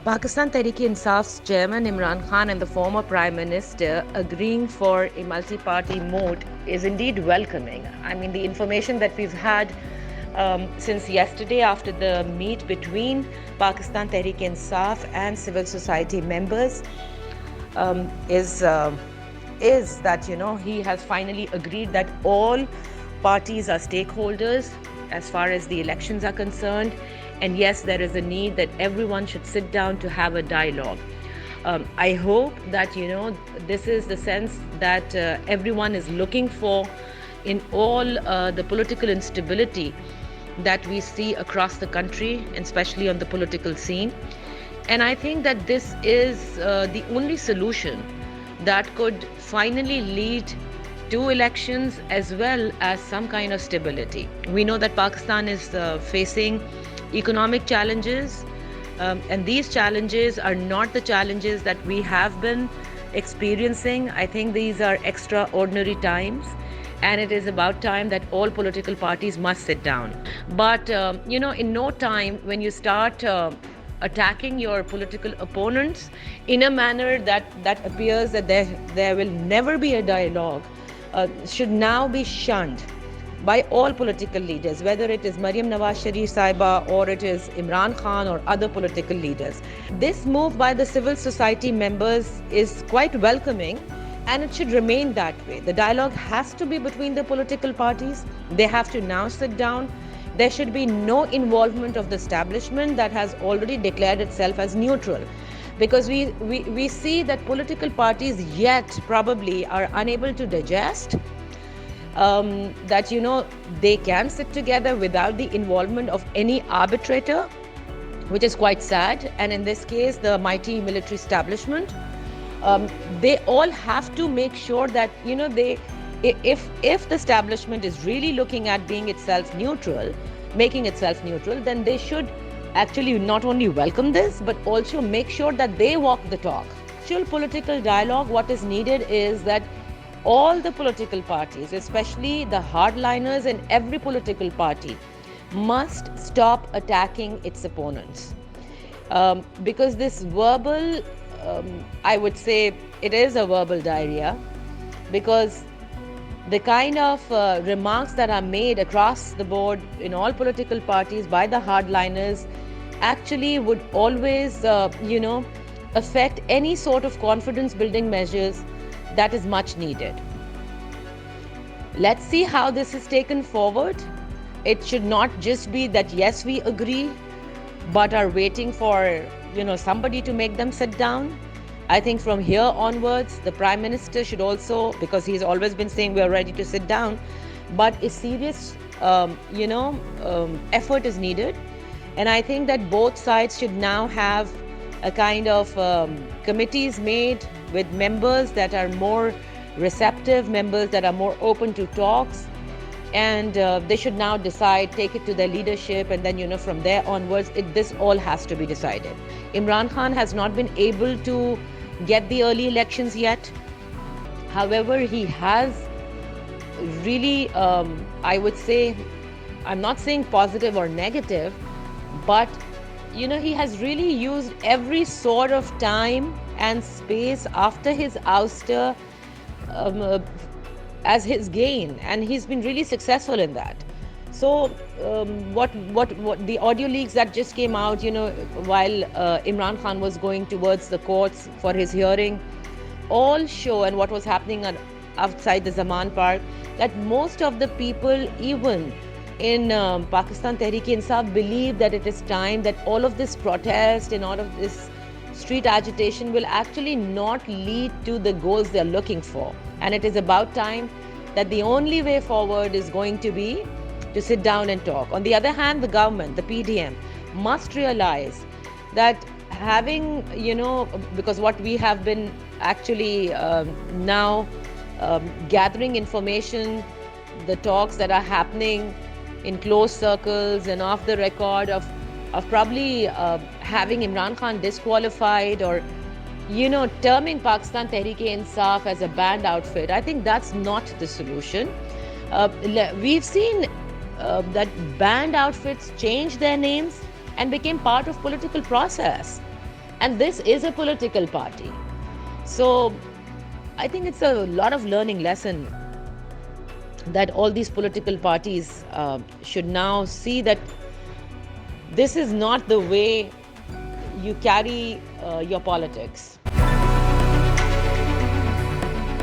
Pakistan Tehreek-i-Insaf's chairman Imran Khan and the former Prime Minister agreeing for a multi-party moot is indeed welcoming. I mean, the information that we've had since yesterday after the meet between Pakistan Tehreek-i-Insaf and civil society members is that, he has finally agreed that all parties are stakeholders as far as the elections are concerned. And yes, there is a need that everyone should sit down to have a dialogue. I hope that, this is the sense that everyone is looking for in all the political instability that we see across the country, especially on the political scene. And I think that this is the only solution that could finally lead to elections as well as some kind of stability. We know that Pakistan is facing economic challenges, and these challenges are not the challenges that we have been experiencing. I think these are extraordinary times, and it is about time that all political parties must sit down. But in no time, when you start attacking your political opponents in a manner that appears that there will never be a dialogue, should now be shunned by all political leaders, whether it is Maryam Nawaz Sharif Saiba or it is Imran Khan or other political leaders. This move by the civil society members is quite welcoming, and it should remain that way. The dialogue has to be between the political parties. They have to now sit down. There should be no involvement of the establishment that has already declared itself as neutral. Because we see that political parties yet probably are unable to digest that they can sit together without the involvement of any arbitrator, which is quite sad. And in this case, the mighty military establishment, they all have to make sure that if the establishment is really looking at being itself neutral, making itself neutral, then they should actually not only welcome this, but also make sure that they walk the talk. Actual political dialogue, what is needed is that all the political parties, especially the hardliners in every political party, must stop attacking its opponents. Because this verbal, I would say it is a verbal diarrhea, because the kind of remarks that are made across the board in all political parties by the hardliners actually would always, affect any sort of confidence building measures that is much needed. Let's see how this is taken forward. It should not just be that, yes, we agree, but are waiting for, somebody to make them sit down. I think from here onwards, the Prime Minister should also, because he's always been saying we are ready to sit down, but a serious, effort is needed. And I think that both sides should now have a kind of committees made with members that are more receptive, members that are more open to talks. And they should now decide, take it to their leadership, and then, from there onwards, this all has to be decided. Imran Khan has not been able to get the early elections yet. However, he has really, I would say, I'm not saying positive or negative, but he has really used every sort of time and space after his ouster as his gain, and he's been really successful in that. So what the audio leaks that just came out, while Imran Khan was going towards the courts for his hearing, all show, and what was happening outside the Zaman Park, that most of the people, even in Pakistan Tehreek-i-Insaf, believe that it is time that all of this protest and all of this street agitation will actually not lead to the goals they're looking for. And it is about time that the only way forward is going to be to sit down and talk. On the other hand, the government, the PDM, must realize that having, because what we have been actually now gathering information, the talks that are happening in closed circles and off the record of probably having Imran Khan disqualified, or terming Pakistan Tehreek-i-Insaf as a banned outfit. I think that's not the solution. We've seen that banned outfits changed their names and became part of political process. And this is a political party. So I think it's a lot of learning lesson that all these political parties should now see that this is not the way you carry your politics.